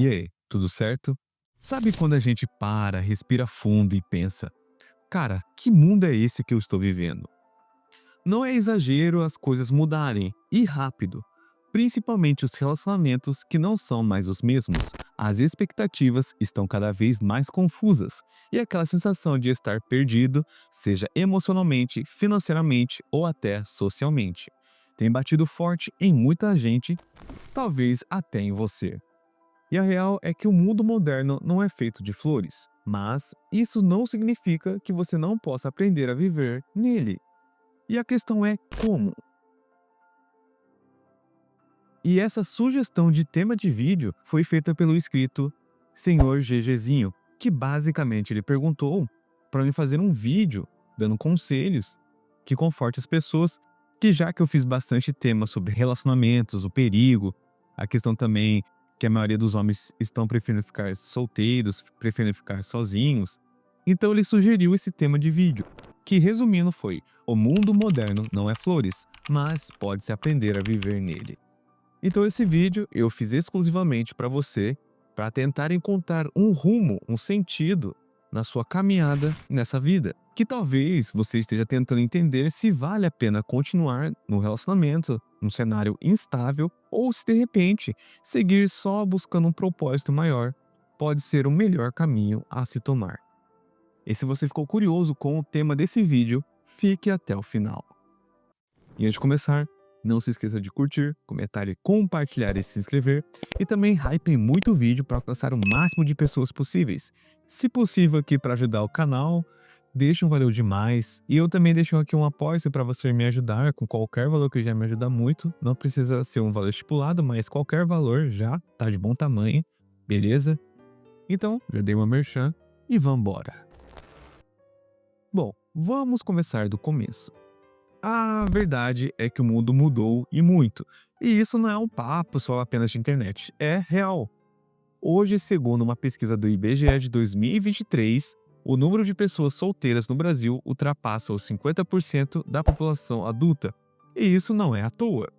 E aí, tudo certo? Sabe quando a gente para, respira fundo e pensa: cara, que mundo é esse que eu estou vivendo? Não é exagero as coisas mudarem, e rápido. Principalmente os relacionamentos que não são mais os mesmos. As expectativas estão cada vez mais confusas, e aquela sensação de estar perdido, seja emocionalmente, financeiramente ou até socialmente, tem batido forte em muita gente, talvez até em você. E a real é que o mundo moderno não é feito de flores, mas isso não significa que você não possa aprender a viver nele. E a questão é como. E essa sugestão de tema de vídeo foi feita pelo inscrito Senhor GGzinho, que basicamente ele perguntou para mim fazer um vídeo dando conselhos que conforte as pessoas, que já que eu fiz bastante tema sobre relacionamentos, o perigo, a questão também que a maioria dos homens estão preferindo ficar solteiros, preferindo ficar sozinhos, então ele sugeriu esse tema de vídeo, que resumindo foi: o mundo moderno não é flores, mas pode-se aprender a viver nele. Então esse vídeo eu fiz exclusivamente para você, para tentar encontrar um rumo, um sentido na sua caminhada nessa vida. Que talvez você esteja tentando entender se vale a pena continuar no relacionamento, num cenário instável, ou se de repente seguir só buscando um propósito maior pode ser o melhor caminho a se tomar. E se você ficou curioso com o tema desse vídeo, fique até o final. E antes de começar, não se esqueça de curtir, comentar e compartilhar e se inscrever. E também hypem muito o vídeo para alcançar o máximo de pessoas possíveis. Se possível aqui para ajudar o canal, deixa um valeu demais. E eu também deixo aqui um apoio para você me ajudar com qualquer valor que já me ajuda muito. Não precisa ser um valor estipulado, mas qualquer valor já tá de bom tamanho, beleza? Então, já dei uma merchan e vambora. Bom, vamos começar do começo. A verdade é que o mundo mudou e muito. E isso não é um papo só apenas de internet, é real. Hoje, segundo uma pesquisa do IBGE de 2023, o número de pessoas solteiras no Brasil ultrapassa os 50% da população adulta. E isso não é à toa.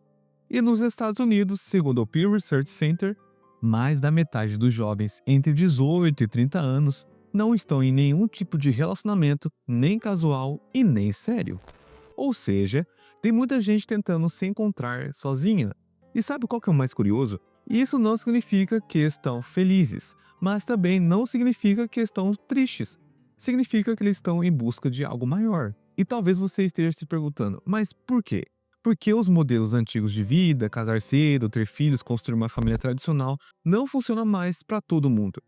E nos Estados Unidos, segundo o Pew Research Center, mais da metade dos jovens entre 18 e 30 anos não estão em nenhum tipo de relacionamento, nem casual e nem sério. Ou seja, tem muita gente tentando se encontrar sozinha. E sabe qual que é o mais curioso? Isso não significa que estão felizes, mas também não significa que estão tristes. Significa que eles estão em busca de algo maior. E talvez você esteja se perguntando, mas por quê? Por que os modelos antigos de vida, casar cedo, ter filhos, construir uma família tradicional, não funcionam mais para todo mundo?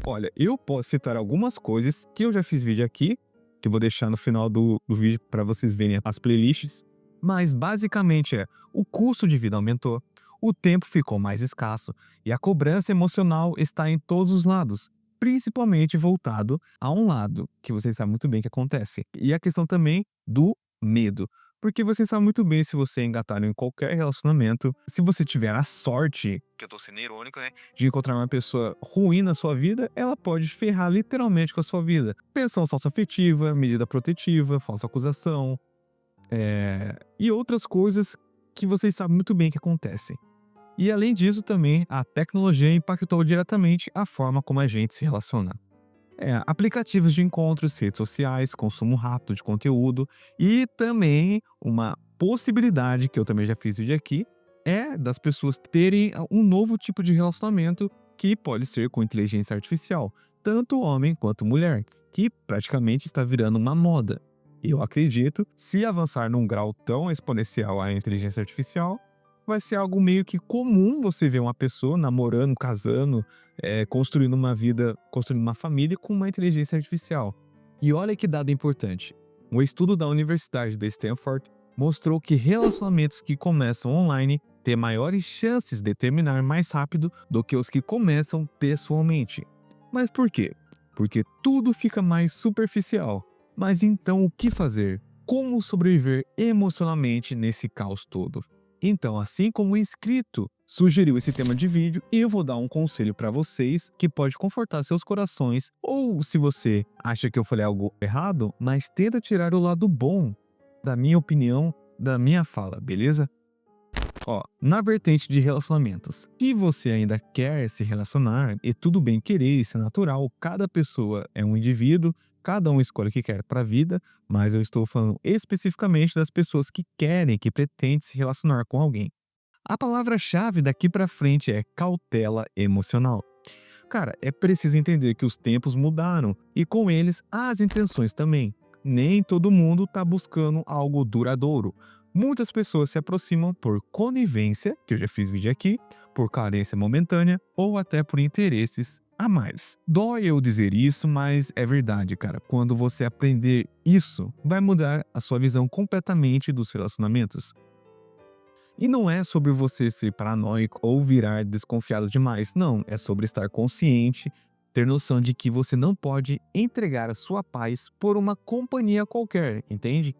Olha, eu posso citar algumas coisas que eu já fiz vídeo aqui, que eu vou deixar no final do vídeo para vocês verem as playlists. Mas basicamente o custo de vida aumentou, o tempo ficou mais escasso e a cobrança emocional está em todos os lados, principalmente voltado a um lado, que vocês sabem muito bem que acontece. E a questão também do medo. Porque vocês sabem muito bem, se você engatar em qualquer relacionamento, se você tiver a sorte, que eu tô sendo irônico, né, de encontrar uma pessoa ruim na sua vida, ela pode ferrar literalmente com a sua vida. Pensão socioafetiva, medida protetiva, falsa acusação, e outras coisas que vocês sabem muito bem que acontecem. E além disso também, a tecnologia impactou diretamente a forma como a gente se relaciona. Aplicativos de encontros, redes sociais, consumo rápido de conteúdo e também uma possibilidade, que eu também já fiz vídeo aqui, é das pessoas terem um novo tipo de relacionamento que pode ser com inteligência artificial, tanto homem quanto mulher, que praticamente está virando uma moda. Eu acredito, se avançar num grau tão exponencial a inteligência artificial, vai ser algo meio que comum você ver uma pessoa namorando, casando, construindo uma vida, construindo uma família com uma inteligência artificial. E olha que dado importante. Um estudo da Universidade de Stanford mostrou que relacionamentos que começam online têm maiores chances de terminar mais rápido do que os que começam pessoalmente. Mas por quê? Porque tudo fica mais superficial. Mas então o que fazer? Como sobreviver emocionalmente nesse caos todo? Então, assim como o inscrito sugeriu esse tema de vídeo, eu vou dar um conselho para vocês que pode confortar seus corações, ou se você acha que eu falei algo errado, mas tenta tirar o lado bom da minha opinião, da minha fala, beleza? Ó, na vertente de relacionamentos, se você ainda quer se relacionar, e tudo bem querer, isso é natural, cada pessoa é um indivíduo, cada um escolhe o que quer para a vida, mas eu estou falando especificamente das pessoas que querem, que pretendem se relacionar com alguém. A palavra-chave daqui para frente é cautela emocional. Cara, é preciso entender que os tempos mudaram e com eles as intenções também. Nem todo mundo está buscando algo duradouro. Muitas pessoas se aproximam por conivência, que eu já fiz vídeo aqui, por carência momentânea ou até por interesses a mais. Dói eu dizer isso, mas é verdade, cara. Quando você aprender isso, vai mudar a sua visão completamente dos relacionamentos. E não é sobre você ser paranoico ou virar desconfiado demais, não. É sobre estar consciente, ter noção de que você não pode entregar a sua paz por uma companhia qualquer, entende?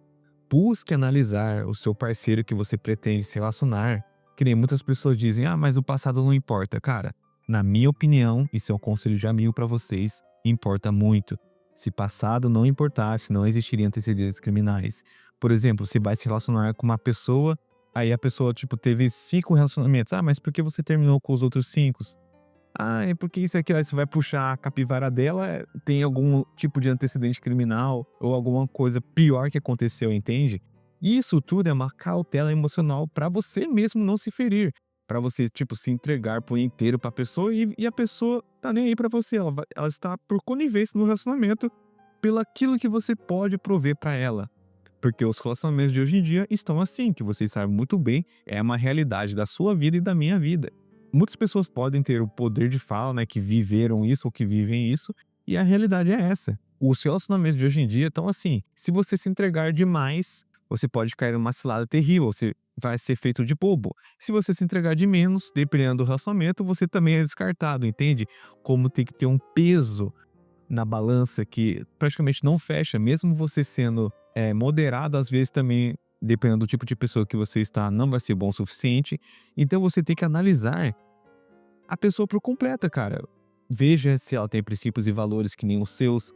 Busque analisar o seu parceiro que você pretende se relacionar. Que nem muitas pessoas dizem, ah, mas o passado não importa. Cara, na minha opinião, isso é um conselho de amigo para vocês, importa muito. Se passado não importasse, não existiriam antecedentes criminais. Por exemplo, você vai se relacionar com uma pessoa, aí a pessoa, tipo, teve 5 relacionamentos. Ah, mas por que você terminou com os outros 5? Ah, é porque isso aqui, aí você vai puxar a capivara dela, tem algum tipo de antecedente criminal ou alguma coisa pior que aconteceu, entende? Isso tudo é uma cautela emocional para você mesmo não se ferir, para você, tipo, se entregar por inteiro para a pessoa e a pessoa tá nem aí para você, ela está por conivência no relacionamento pelo aquilo que você pode prover para ela. Porque os relacionamentos de hoje em dia estão assim, que vocês sabem muito bem, é uma realidade da sua vida e da minha vida. Muitas pessoas podem ter o poder de fala, né, que viveram isso ou que vivem isso, e a realidade é essa. Os relacionamentos de hoje em dia estão assim, se você se entregar demais, você pode cair numa cilada terrível, você vai ser feito de bobo. Se você se entregar de menos, dependendo do relacionamento, você também é descartado, entende? Como tem que ter um peso na balança que praticamente não fecha, mesmo você sendo moderado, às vezes também, dependendo do tipo de pessoa que você está, não vai ser bom o suficiente. Então você tem que analisar a pessoa por completa, cara. Veja se ela tem princípios e valores que nem os seus.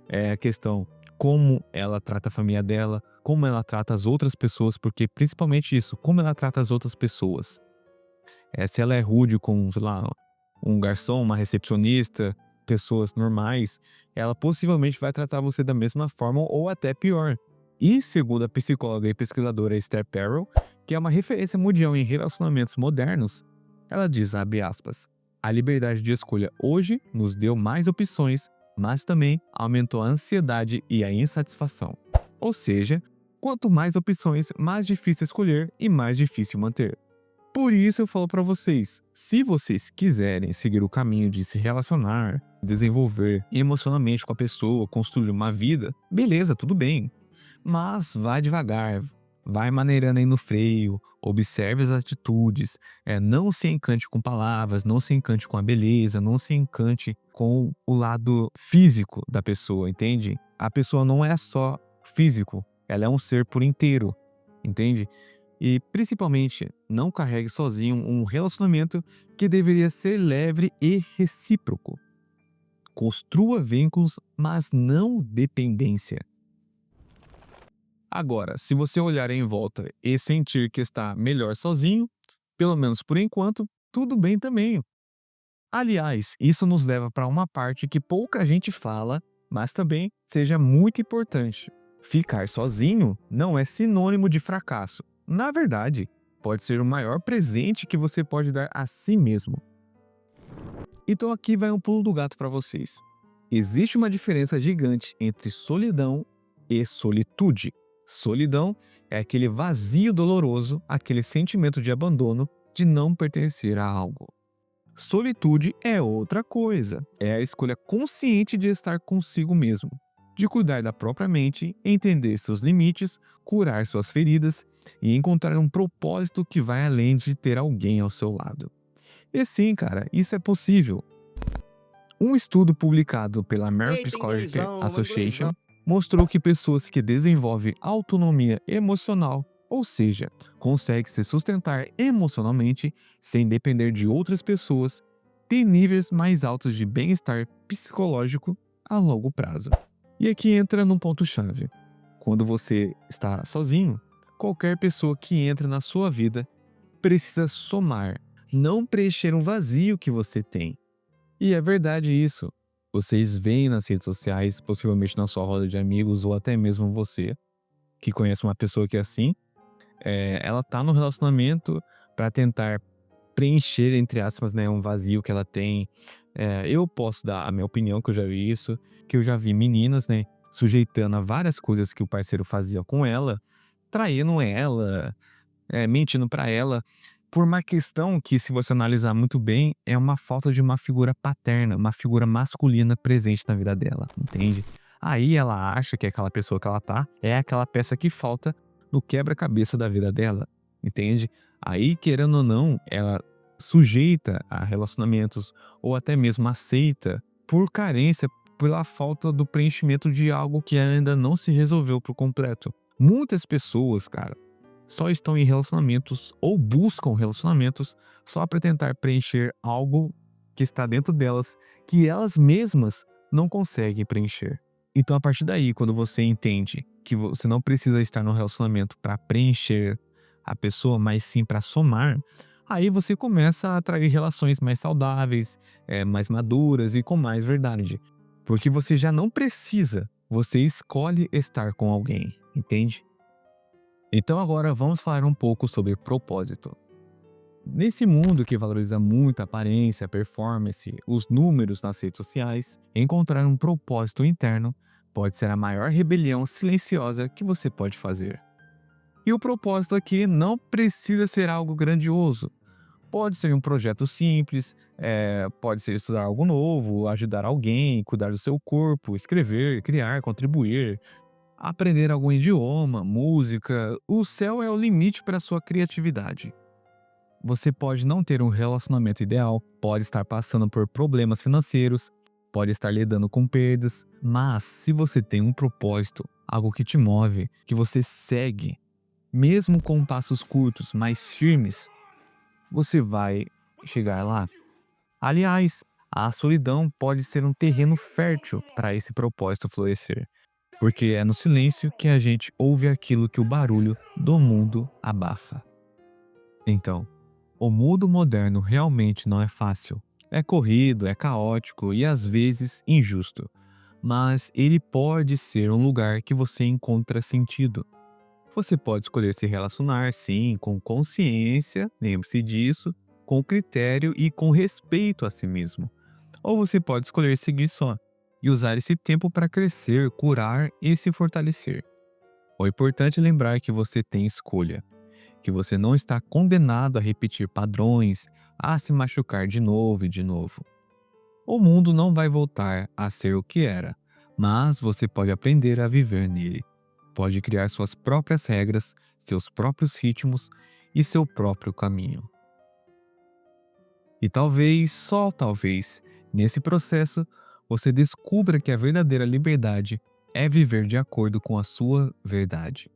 É a questão como ela trata a família dela, como ela trata as outras pessoas, porque principalmente isso, como ela trata as outras pessoas. Se ela é rude com, sei lá, um garçom, uma recepcionista, pessoas normais, ela possivelmente vai tratar você da mesma forma ou até pior. E segundo a psicóloga e pesquisadora Esther Perel, que é uma referência mundial em relacionamentos modernos, ela diz, abre aspas, a liberdade de escolha hoje nos deu mais opções, mas também aumentou a ansiedade e a insatisfação. Ou seja, quanto mais opções, mais difícil escolher e mais difícil manter. Por isso eu falo para vocês, se vocês quiserem seguir o caminho de se relacionar, desenvolver emocionalmente com a pessoa, construir uma vida, beleza, tudo bem. Mas vai devagar, vai maneirando aí no freio, observe as atitudes, não se encante com palavras, não se encante com a beleza, não se encante com o lado físico da pessoa, entende? A pessoa não é só físico, ela é um ser por inteiro, entende? E, principalmente, não carregue sozinho um relacionamento que deveria ser leve e recíproco. Construa vínculos, mas não dependência. Agora, se você olhar em volta e sentir que está melhor sozinho, pelo menos por enquanto, tudo bem também. Aliás, isso nos leva para uma parte que pouca gente fala, mas também seja muito importante. Ficar sozinho não é sinônimo de fracasso. Na verdade, pode ser o maior presente que você pode dar a si mesmo. Então aqui vai um pulo do gato para vocês. Existe uma diferença gigante entre solidão e solitude. Solidão é aquele vazio doloroso, aquele sentimento de abandono, de não pertencer a algo. Solitude é outra coisa, é a escolha consciente de estar consigo mesmo, de cuidar da própria mente, entender seus limites, curar suas feridas e encontrar um propósito que vai além de ter alguém ao seu lado. E sim, cara, isso é possível. Um estudo publicado pela American Eita, Psychological inglesão, Association inglesão. mostrou que pessoas que desenvolvem autonomia emocional, ou seja, conseguem se sustentar emocionalmente sem depender de outras pessoas, têm níveis mais altos de bem-estar psicológico a longo prazo. E aqui entra num ponto-chave. Quando você está sozinho, qualquer pessoa que entra na sua vida precisa somar, não preencher um vazio que você tem. E é verdade isso. Vocês veem nas redes sociais, possivelmente na sua roda de amigos ou até mesmo você, que conhece uma pessoa que é assim, ela tá no relacionamento para tentar preencher, entre aspas, né, um vazio que ela tem. Eu posso dar a minha opinião, que eu já vi isso, que eu já vi meninas, né, sujeitando a várias coisas que o parceiro fazia com ela, traindo ela, mentindo pra ela, por uma questão que, se você analisar muito bem, é uma falta de uma figura paterna, uma figura masculina presente na vida dela, entende? Aí ela acha que aquela pessoa que ela tá é aquela peça que falta no quebra-cabeça da vida dela, entende? Aí, querendo ou não, ela sujeita a relacionamentos ou até mesmo aceita por carência, pela falta do preenchimento de algo que ainda não se resolveu por completo. Muitas pessoas, cara, só estão em relacionamentos ou buscam relacionamentos só para tentar preencher algo que está dentro delas, que elas mesmas não conseguem preencher. Então, a partir daí, quando você entende que você não precisa estar no relacionamento para preencher a pessoa, mas sim para somar, aí você começa a atrair relações mais saudáveis, mais maduras e com mais verdade. Porque você já não precisa, você escolhe estar com alguém, entende? Então agora vamos falar um pouco sobre propósito. Nesse mundo que valoriza muito a aparência, a performance, os números nas redes sociais, encontrar um propósito interno pode ser a maior rebelião silenciosa que você pode fazer. E o propósito aqui não precisa ser algo grandioso. Pode ser um projeto simples, pode ser estudar algo novo, ajudar alguém, cuidar do seu corpo, escrever, criar, contribuir, aprender algum idioma, música. O céu é o limite para a sua criatividade. Você pode não ter um relacionamento ideal, pode estar passando por problemas financeiros, pode estar lidando com perdas, mas se você tem um propósito, algo que te move, que você segue, mesmo com passos curtos, mais firmes, você vai chegar lá. Aliás, a solidão pode ser um terreno fértil para esse propósito florescer, porque é no silêncio que a gente ouve aquilo que o barulho do mundo abafa. Então, o mundo moderno realmente não é fácil. É corrido, é caótico e às vezes injusto. Mas ele pode ser um lugar que você encontra sentido. Você pode escolher se relacionar, sim, com consciência, lembre-se disso, com critério e com respeito a si mesmo. Ou você pode escolher seguir só e usar esse tempo para crescer, curar e se fortalecer. O importante é lembrar que você tem escolha, que você não está condenado a repetir padrões, a se machucar de novo e de novo. O mundo não vai voltar a ser o que era, mas você pode aprender a viver nele. Pode criar suas próprias regras, seus próprios ritmos e seu próprio caminho. E talvez, só talvez, nesse processo, você descubra que a verdadeira liberdade é viver de acordo com a sua verdade.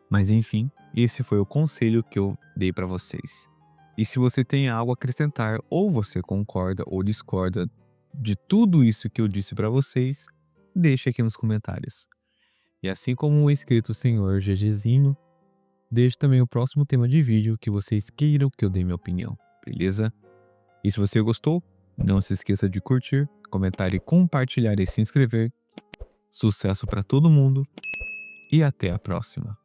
Mas enfim, esse foi o conselho que eu dei para vocês. E se você tem algo a acrescentar, ou você concorda ou discorda de tudo isso que eu disse para vocês, deixe aqui nos comentários. E assim como o inscrito senhor GGzinho, deixe também o próximo tema de vídeo que vocês queiram que eu dê minha opinião, beleza? E se você gostou, não se esqueça de curtir, comentar e compartilhar e se inscrever. Sucesso para todo mundo e até a próxima!